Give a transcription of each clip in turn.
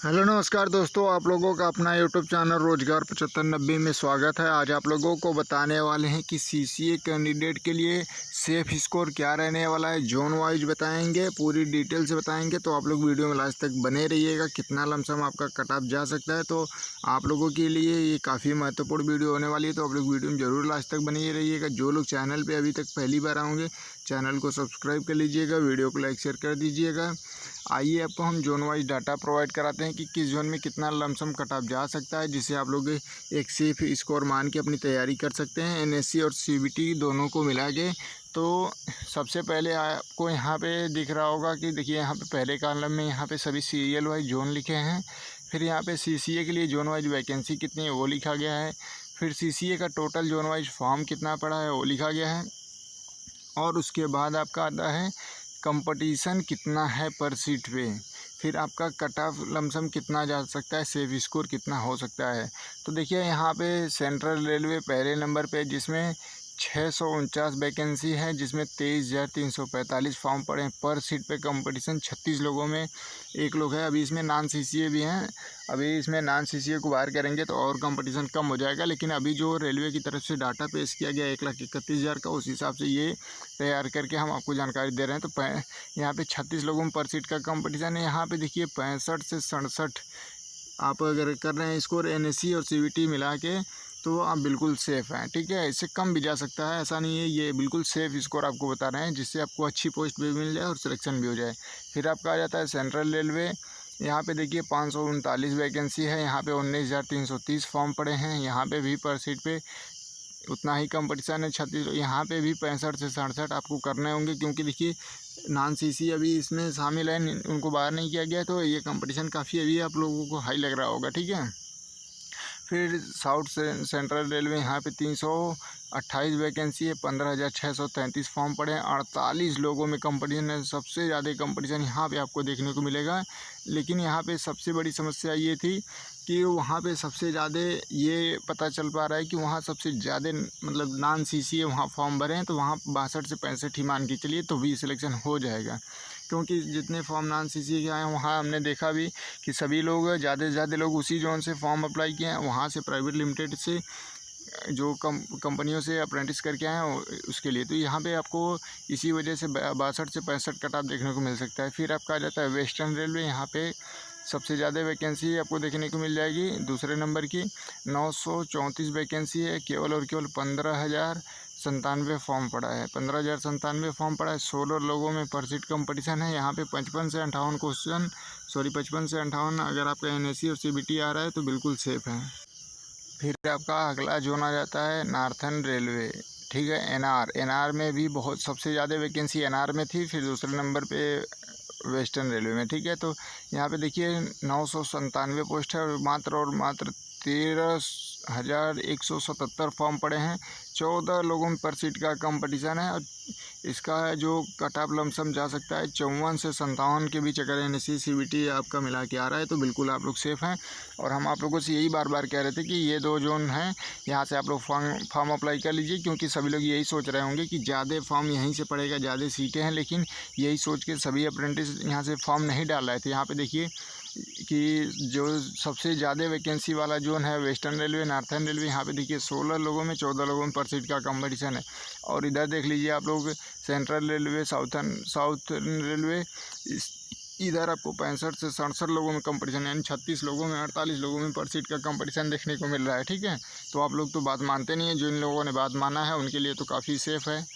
Hello नमस्कार दोस्तों, आप लोगों का अपना यूट्यूब चैनल रोजगार 7590 में स्वागत है। आज आप लोगों को बताने वाले हैं कि सीसीए कैंडिडेट के लिए सेफ स्कोर क्या रहने वाला है। जोन वाइज बताएंगे, पूरी डिटेल से बताएंगे, तो आप लोग वीडियो में लास्ट तक बने रहिएगा। कितना लमसम आपका कट ऑफ जा सकता है, तो आप लोगों के लिए ये काफ़ी महत्वपूर्ण वीडियो होने वाली है, तो आप लोग वीडियो में ज़रूर लास्ट तक बने रहिएगा। जो लोग चैनल पर अभी तक पहली बार आएंगे, चैनल को सब्सक्राइब कर लीजिएगा, वीडियो को लाइक शेयर कर दीजिएगा। आइए आपको हम जोन वाइज डाटा प्रोवाइड कराते हैं कि किस जोन में कितना लमसम कट ऑफ जा सकता है, जिससे आप लोग एक सेफ स्कोर मान के अपनी तैयारी कर सकते हैं। एनएससी और सीबीटी दोनों को मिला के। तो सबसे पहले आपको यहाँ पे दिख रहा होगा कि देखिए यहाँ पे पहले कॉलम में यहाँ पे सभी सीरियल वाइज जोन लिखे हैं। फिर यहाँ पे सीसीए के लिए जोन वाइज वैकेंसी कितनी है वो लिखा गया है। फिर सीसीए का टोटल जोन वाइज फॉर्म कितना पड़ा है वो लिखा गया है। और उसके बाद आपका आता है कंपटीशन कितना है पर सीट पे। फिर आपका कट ऑफ लमसम कितना जा सकता है, सेफ स्कोर कितना हो सकता है। तो देखिए यहाँ पे सेंट्रल रेलवे पहले नंबर पे, जिसमें 649 वैकेंसी है, जिसमें 23,345 फॉर्म पड़े हैं। पर सीट पे कंपटीशन 36 लोगों में एक लोग है। अभी इसमें नॉन सीसीए भी हैं। अभी इसमें नॉन सीसीए को बाहर करेंगे तो और कंपटीशन कम हो जाएगा। लेकिन अभी जो रेलवे की तरफ से डाटा पेश किया गया 1,31,000 का, उस हिसाब से ये तैयार करके हम आपको जानकारी दे रहे हैं। तो यहाँ पे 36 लोगों में पर सीट का कंपटीशन है। यहाँ पे देखिए 65 से 67 आप अगर कर रहे हैं स्कोर एनएससी और सीबीटी मिला के, तो आप बिल्कुल सेफ़ हैं। ठीक है, इससे कम भी जा सकता है, ऐसा नहीं है। ये बिल्कुल सेफ़ स्कोर आपको बता रहे हैं, जिससे आपको अच्छी पोस्ट भी मिल जाए और सिलेक्शन भी हो जाए। फिर आपका आ जाता है सेंट्रल रेलवे। यहाँ पे देखिए 539 वैकेंसी है। यहाँ पे 19,330 फॉर्म पड़े हैं। यहाँ पे भी पर सीट पे उतना ही कंपटीशन है 36। यहाँ पे भी 65 से 67 आपको करने होंगे, क्योंकि देखिए नॉन सीसी अभी इसमें शामिल है, उनको बाहर नहीं किया गया। तो ये कंपटीशन काफ़ी अभी आप लोगों को हाई लग रहा होगा। ठीक है। फिर साउथ से सेंट्रल रेलवे, यहाँ पे 328 वैकेंसी है। 15,633 फॉर्म पड़े हैं। 48 लोगों में कंपटीशन है। सबसे ज़्यादा कंपटीशन यहाँ पे आपको देखने को मिलेगा। लेकिन यहाँ पे सबसे बड़ी समस्या ये थी कि वहाँ पे सबसे ज़्यादा ये पता चल पा रहा है कि वहाँ सबसे ज़्यादा मतलब नॉन सीसीए वहाँ फॉर्म भरे हैं। तो वहाँ 62 से 65 ही मान के चलिए, तो भी सिलेक्शन हो जाएगा। क्योंकि जितने फॉर्म नॉन सीसीए के आए हैं, वहाँ हमने देखा भी कि सभी लोग ज़्यादा से ज़्यादा लोग उसी जोन से फॉर्म अप्लाई किए हैं। वहाँ से प्राइवेट लिमिटेड से जो कंपनियों से अप्रेंटिस करके आए हैं उसके लिए। तो यहाँ पे आपको इसी वजह से 62 से 65 कट ऑफ देखने को मिल सकता है। फिर आपका आ जाता है वेस्टर्न रेलवे। यहाँ पे सबसे ज़्यादा वैकेंसी आपको देखने को मिल जाएगी। दूसरे नंबर की 934 वैकेंसी है। केवल और केवल 15,097 फॉर्म पड़ा है। 15,097 फॉर्म पड़ा है। 16 लोगों में पर सीट कंपटीशन है। यहाँ पे 55 से 58 क्वेश्चन, 55 से 58 अगर आपका एनएससी और सीबीटी आ रहा है तो बिल्कुल सेफ़ है। फिर आपका अगला जोन आ जाता है नॉर्थर्न रेलवे। ठीक है। एनआर में भी बहुत सबसे ज़्यादा वैकेंसी एनआर में थी। फिर दूसरे नंबर पे वेस्टर्न रेलवे में। ठीक है। तो यहाँ पे देखिए 997 पोस्ट है और मात्र 13,177 फॉर्म पड़े हैं। 14 लोगों में पर सीट का कंपटीशन है। और इसका जो कट ऑफ लमसम जा सकता है 54 से 57 के बीच। अगर एनएससी सीबीटी आपका मिला के आ रहा है तो बिल्कुल आप लोग सेफ़ हैं। और हम आप लोगों से यही बार बार कह रहे थे कि ये 2 जोन हैं, यहाँ से आप लोग फॉर्म अप्लाई कर लीजिए। क्योंकि सभी लोग यही सोच रहे होंगे कि ज़्यादा फॉर्म यहीं से पड़ेगा, ज़्यादा सीटें हैं। लेकिन यही सोच के सभी अप्रेंटिस यहाँ से फॉर्म नहीं डाल रहे थे। यहाँ पे देखिए कि जो सबसे ज़्यादा वैकेंसी वाला जोन है वेस्टर्न रेलवे, नॉर्थर्न रेलवे। यहाँ पे देखिए 16 लोगों में 14 लोगों में पर सीट का कंपटीशन है। और इधर देख लीजिए आप लोग सेंट्रल रेलवे, साउथर्न रेलवे, इधर आपको 65 से 67 लोगों में कंपटीशन, यानी 36 लोगों में 48 लोगों में पर सीट का कंपटीशन देखने को मिल रहा है। ठीक है। तो आप लोग तो बात मानते नहीं हैं। जिन लोगों ने बात माना है उनके लिए तो काफ़ी सेफ़ है।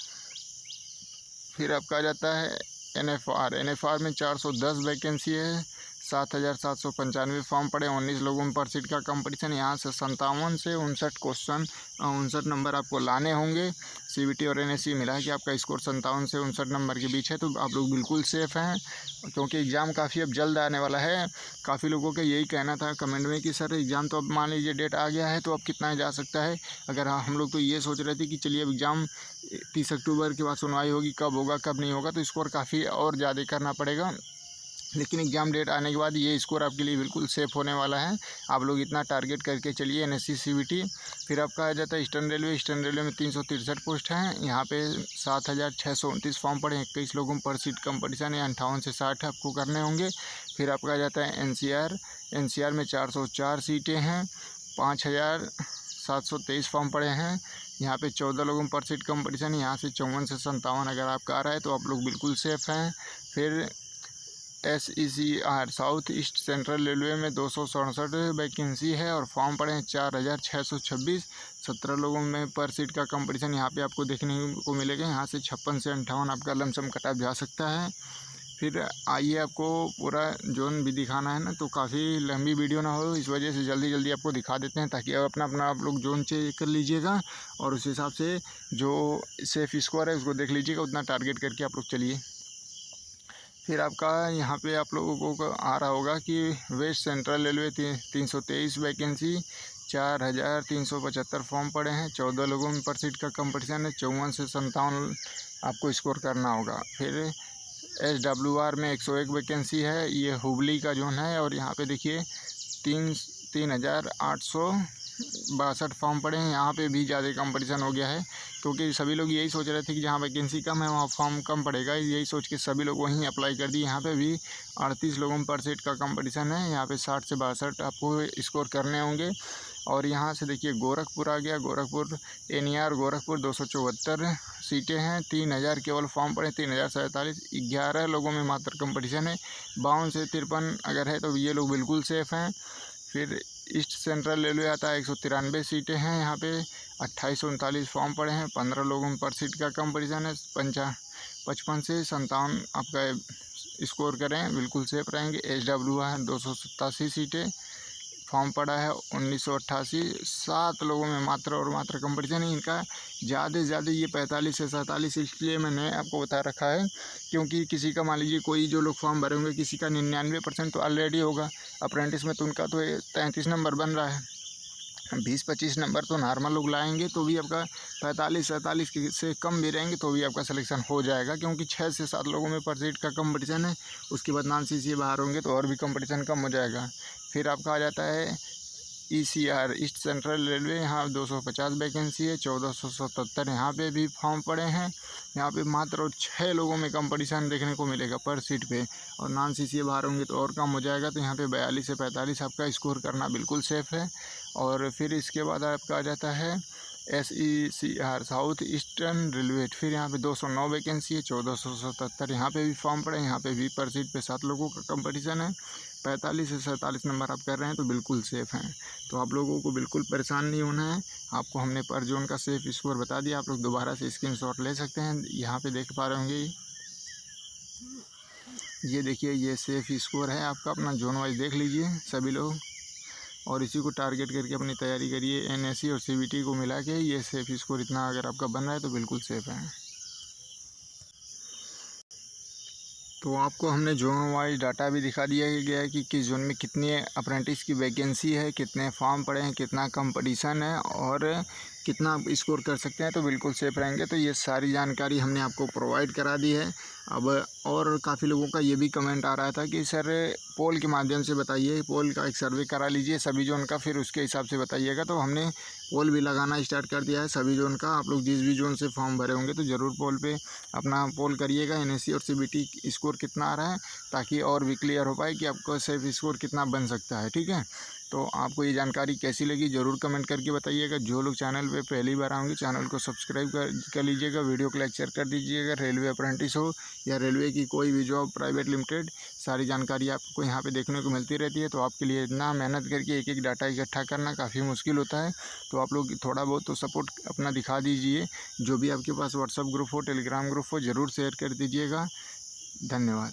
फिर आपका आ जाता है एनएफआर में 410 वैकेंसी है। 7,795 फॉर्म पड़े। 19 लोगों में पर सीट का कंपटीशन। यहाँ से 57 से 59 क्वेश्चन, 59 नंबर आपको लाने होंगे। सीबीटी और एनएससी मिला के आपका स्कोर 57 से 59 नंबर के बीच है। तो आप लोग बिल्कुल सेफ़ हैं, क्योंकि एग्ज़ाम काफ़ी अब जल्द आने वाला है। काफ़ी लोगों का यही कहना था कमेंट में कि सर एग्ज़ाम तो अब मान लीजिए डेट आ गया है, तो अब कितना जा सकता है। अगर हम लोग तो ये सोच रहे थे कि चलिए अब एग्ज़ाम 30 अक्टूबर के बाद सुनवाई होगी, कब होगा कब नहीं होगा, तो स्कोर काफ़ी और ज़्यादा करना पड़ेगा। लेकिन एग्ज़ाम डेट आने के बाद ये स्कोर आपके लिए बिल्कुल सेफ़ होने वाला है। आप लोग इतना टारगेट करके चलिए एनएससी सीबीटी। फिर आपका आ जाता है ईस्टर्न रेलवे। ईस्टर्न रेलवे में 363 पोस्ट हैं। यहाँ पे 7,629 फॉर्म पड़े हैं। 21 लोगों पर सीट कंपटीशन है। 58 से 60 आपको करने होंगे। फिर आपका आ जाता है एनसीआर में 404 सीटें हैं। 5,723 फॉर्म पड़े हैं। यहाँ पे 14 लोगों पर सीट कंपटीशन है। यहाँ से 54 से 57 अगर आपका आ रहा है तो आप लोग बिल्कुल सेफ़ हैं। फिर SECR south east central railway में 267 वैकेंसी है और फॉर्म पड़े हैं 4,626। 17 लोगों में पर सीट का कंपटीशन यहाँ पे आपको देखने को मिलेगा। यहाँ से 56 से 58 आपका लमसम कट ऑफ जा सकता है। फिर आइए आपको पूरा जोन भी दिखाना है ना, तो काफ़ी लंबी वीडियो ना हो, इस वजह से जल्दी जल्दी आपको दिखा देते हैं ताकि अपना अपना आप लोग जोन चेक कर लीजिएगा और उस हिसाब से जो सेफ स्कोर है उसको देख लीजिएगा। उतना टारगेट करके आप लोग चलिए। फिर आपका यहाँ पे आप लोगों को आ रहा होगा कि West Central Railway 323 vacancy, 4,375 form पड़े हैं। 14 लोगों में पर सीट का कंपटीशन है। 54 से 57 आपको स्कोर करना होगा। फिर SWR में 101 वैकेंसी है। ये हुबली का जोन है और यहाँ पे देखिए 3,862 फॉर्म पड़े हैं। यहाँ पे भी ज़्यादा कंपटीशन हो गया है क्योंकि सभी लोग यही सोच रहे थे कि जहाँ वैकेंसी कम है वहाँ फॉर्म कम पड़ेगा। यही सोच के सभी लोग वहीं अप्लाई कर दिए। यहाँ पे भी 38 लोगों पर सीट का कंपटीशन है। यहाँ पे 60 से 62 आपको स्कोर करने होंगे। और यहाँ से देखिए गोरखपुर आ गया। गोरखपुर NER गोरखपुर 274 सीटें हैं। 3,000 केवल फॉर्म पड़े। 3,047 11 लोगों में मात्र कंपटीशन है। 52 से 53 अगर है तो ये लोग बिल्कुल सेफ़ हैं। फिर ईस्ट सेंट्रल रेलवे आता है। 193 सीटें हैं। यहाँ पे 2839 फॉर्म पड़े हैं। 15 लोगों में पर सीट का कंपटीशन है। 55 से 57 आपका स्कोर करें, बिल्कुल सेफ रहेंगे। SWR 287 सीटें, फॉर्म पड़ा है 1988। 7 लोगों में मात्र और मात्र कंपटीशन है। इनका ज़्यादा से ज़्यादा ये 45 से 47 इसलिए मैंने आपको बता रखा है क्योंकि किसी का मान लीजिए कोई जो लोग फॉर्म भरे होंगे किसी का 99% तो ऑलरेडी होगा अप्रेंटिस में, तो उनका तो 33 नंबर बन रहा है। 20-25 नंबर तो नॉर्मल लोग लाएंगे तो भी आपका 45-47 से कम भी रहेंगे तो भी आपका सिलेक्शन हो जाएगा क्योंकि 6 से 7 लोगों में पर सीट का कंपटीशन है। उसके बाद नॉन-CCA बाहर होंगे तो और भी कंपटीशन कम हो जाएगा। फिर आपका आ जाता है ECR ईस्ट सेंट्रल रेलवे। यहाँ 250 वैकेंसी है। 1477 यहाँ पे भी फॉर्म पड़े हैं। यहाँ पे मात्र 6 लोगों में कंपटीशन देखने को मिलेगा पर सीट पे और नॉन-CCA बाहर होंगे तो और कम हो जाएगा। तो यहाँ पे 42 से 45 आपका स्कोर करना बिल्कुल सेफ़ है। और फिर इसके बाद आपका आ जाता है SECR साउथ ईस्टर्न रेलवे। फिर यहाँ पे 209 वैकेंसी है। 1477 यहाँ पे भी फॉर्म पड़े हैं। यहाँ पे भी पर सीट पे 7 लोगों का कंपटीशन है। 45 से 47 नंबर आप कर रहे हैं तो बिल्कुल सेफ़ हैं। तो आप लोगों को बिल्कुल परेशान नहीं होना है। आपको हमने पर जोन का सेफ़ स्कोर बता दिया। आप लोग दोबारा से स्क्रीनशॉट ले सकते हैं। यहाँ पे देख पा रहे होंगे ये देखिए ये सेफ़ स्कोर है आपका। अपना जोन वाइज देख लीजिए सभी लोग और इसी को टारगेट करके अपनी तैयारी करिए। NSC और CBT को मिला के ये सेफ़ स्कोर इतना अगर आपका बन रहा है तो बिल्कुल सेफ़ है। तो आपको हमने जोन वाइज डाटा भी दिखा दिया गया है कि किस जोन में कितने अप्रेंटिस की वैकेंसी है, कितने फॉर्म पड़े हैं, कितना कंपटीशन है और कितना आप स्कोर कर सकते हैं तो बिल्कुल सेफ रहेंगे। तो ये सारी जानकारी हमने आपको प्रोवाइड करा दी है। अब और काफ़ी लोगों का ये भी कमेंट आ रहा था कि सर पोल के माध्यम से बताइए, पोल का एक सर्वे करा लीजिए सभी जोन का, फिर उसके हिसाब से बताइएगा। तो हमने पोल भी लगाना स्टार्ट कर दिया है सभी जोन का। आप लोग जिस भी जोन से फॉर्म भरे होंगे तो ज़रूर पोल पे अपना पोल करिएगा NSC और CBT स्कोर कितना आ रहा है ताकि और भी क्लियर हो पाए कि आपको सेफ स्कोर कितना बन सकता है। ठीक है, तो आपको ये जानकारी कैसी लगी ज़रूर कमेंट करके बताइएगा। जो लोग चैनल पे पहली बार आएंगे चैनल को सब्सक्राइब कर लीजिएगा, वीडियो को लाइक शेयर कर दीजिएगा। रेलवे अप्रेंटिस हो या रेलवे की कोई भी जॉब प्राइवेट लिमिटेड, सारी जानकारी आपको यहाँ पे देखने को मिलती रहती है। तो आपके लिए इतना मेहनत करके एक एक डाटा इकट्ठा करना काफ़ी मुश्किल होता है। तो आप लोग थोड़ा बहुत तो सपोर्ट अपना दिखा दीजिए। जो भी आपके पास व्हाट्सअप ग्रुप हो, टेलीग्राम ग्रुप हो, ज़रूर शेयर कर दीजिएगा। धन्यवाद।